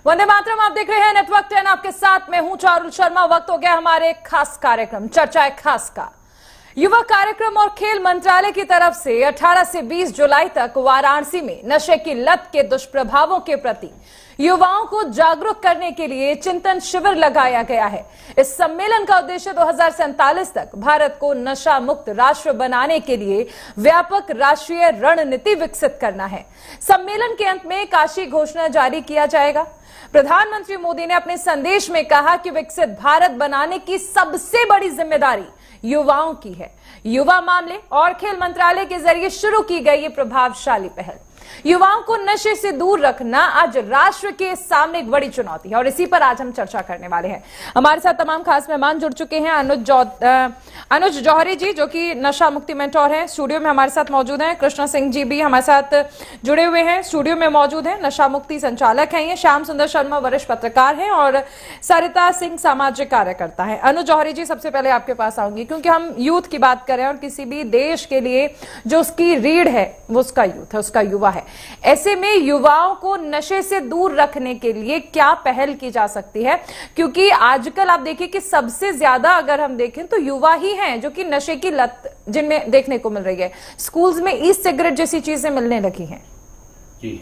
वंदे मातरम, आप देख रहे हैं नेटवर्क 10। आपके साथ में हूं चारुल शर्मा। वक्त हो गया हमारे खास कार्यक्रम चर्चा खास का। युवा कार्यक्रम और खेल मंत्रालय की तरफ से 18 से 20 जुलाई तक वाराणसी में नशे की लत के दुष्प्रभावों के प्रति युवाओं को जागरूक करने के लिए चिंतन शिविर लगाया गया है। इस सम्मेलन का उद्देश्य 2047 तक भारत को नशा मुक्त राष्ट्र बनाने के लिए व्यापक राष्ट्रीय रणनीति विकसित करना है। सम्मेलन के अंत में काशी घोषणा जारी किया जाएगा। प्रधानमंत्री मोदी ने अपने संदेश में कहा कि विकसित भारत बनाने की सबसे बड़ी जिम्मेदारी युवाओं की है। युवा मामले और खेल मंत्रालय के जरिए शुरू की गई ये प्रभावशाली पहल युवाओं को नशे से दूर रखना आज राष्ट्र के सामने एक बड़ी चुनौती है और इसी पर आज हम चर्चा करने वाले हैं। हमारे साथ तमाम खास मेहमान जुड़ चुके हैं। अनुज जौहरी जी, जो कि नशा मुक्ति मेंटोर हैं, स्टूडियो में हमारे साथ मौजूद हैं। कृष्णा सिंह जी भी हमारे साथ जुड़े हुए हैं, स्टूडियो में मौजूद हैं। नशा मुक्ति संचालक हैं ये। श्याम सुंदर शर्मा वरिष्ठ पत्रकार हैं और सरिता सिंह सामाजिक कार्यकर्ता है। अनुज जौहरी जी, सबसे पहले आपके पास आऊंगी क्योंकि हम यूथ की बात करें और किसी भी देश के लिए जो उसकी रीढ़ है वो उसका यूथ है, उसका युवा है। ऐसे में युवाओं को नशे से दूर रखने के लिए क्या पहल की जा सकती है? क्योंकि आजकल आप देखिए कि सबसे ज्यादा अगर हम देखें तो युवा ही हैं जो कि नशे की लत जिनमें देखने को मिल रही है। स्कूल्स में ई सिगरेट जैसी चीजें मिलने लगी हैं। जी,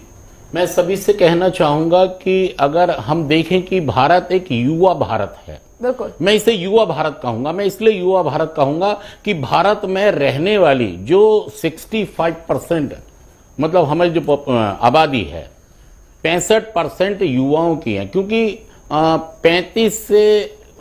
मैं सभी से कहना चाहूंगा कि अगर हम देखें कि भारत एक युवा भारत है, बिल्कुल, मैं इसे युवा भारत कहूंगा। मैं इसलिए युवा भारत कहूंगा कि भारत में रहने वाली जो 65% मतलब हमारी जो आबादी है 65% युवाओं की है, क्योंकि 35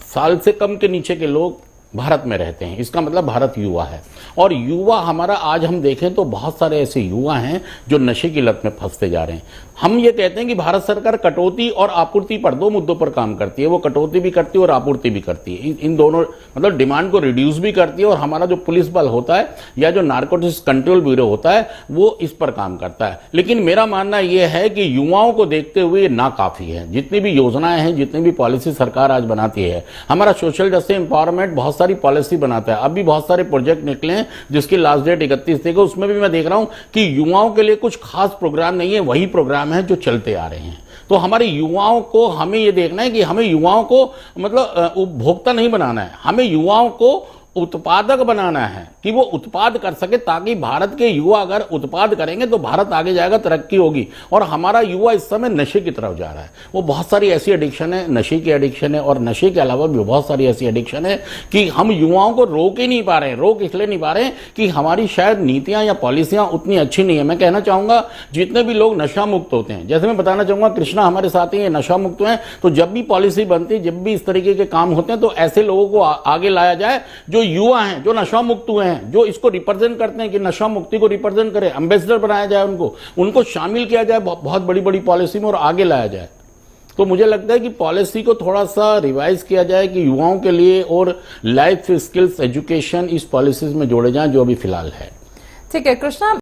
साल से कम के नीचे के लोग भारत में रहते हैं। इसका मतलब भारत युवा है। और युवा हमारा आज हम देखें तो बहुत सारे ऐसे युवा हैं जो नशे की लत में फंसते जा रहे हैं। हम ये कहते हैं कि भारत सरकार कटौती और आपूर्ति पर दो मुद्दों पर काम करती है। वो कटौती भी करती है और आपूर्ति भी करती है। इन दोनों मतलब डिमांड को रिड्यूस भी करती है। और हमारा जो पुलिस बल होता है या जो नारकोटिक्स कंट्रोल ब्यूरो होता है वो इस पर काम करता है। लेकिन मेरा मानना यह है कि युवाओं को देखते हुए ना काफी है। जितनी भी योजनाएं हैं, जितनी भी पॉलिसी सरकार आज बनाती है, हमारा सोशल जस्टिस एम्पावरमेंट बहुत सारी पॉलिसी बनाता है। अभी बहुत सारे प्रोजेक्ट निकले हैं जिसकी लास्ट डेट 31 थी। उसमें भी मैं देख रहा हूं कि युवाओं के लिए कुछ खास प्रोग्राम नहीं है, वही प्रोग्राम है जो चलते आ रहे हैं। तो हमारे युवाओं को हमें यह देखना है कि हमें युवाओं को मतलब उपभोक्ता नहीं बनाना है, हमें युवाओं को उत्पादक बनाना है कि वो उत्पाद कर सके, ताकि भारत के युवा अगर उत्पाद करेंगे तो भारत आगे जाएगा, तरक्की होगी। और हमारा युवा इस समय नशे की तरफ जा रहा है। वो बहुत सारी ऐसी एडिक्शन है, नशे की एडिक्शन है और नशे के अलावा भी बहुत सारी ऐसी एडिक्शन है कि हम युवाओं को रोक ही नहीं पा रहे हैं। रोक इसलिए नहीं पा रहे हैं कि हमारी शायद नीतियां या पॉलिसियां उतनी अच्छी नहीं है। मैं कहना चाहूंगा जितने भी लोग नशा मुक्त होते हैं, जैसे मैं बताना चाहूंगा कृष्णा हमारे साथ ही नशा मुक्त हैं, तो जब भी पॉलिसी बनती, जब भी इस तरीके के काम होते हैं तो ऐसे लोगों को आगे लाया जाए जो युवा हैं, जो नशा मुक्त हुए हैं, जो इसको रिप्रेजेंट करते हैं कि नशा मुक्ति को रिप्रेजेंट करें, एम्बेसडर बनाया जाए, उनको शामिल किया जाए बहुत बड़ी बड़ी पॉलिसी में और आगे लाया जाए। तो मुझे लगता है कि पॉलिसी को थोड़ा सा रिवाइज किया जाए कि युवाओं के लिए और लाइफ स्किल्स एजुकेशन इस पॉलिसीज में जोड़े जाएं जो अभी फिलहाल है। ठीक है कृष्णा।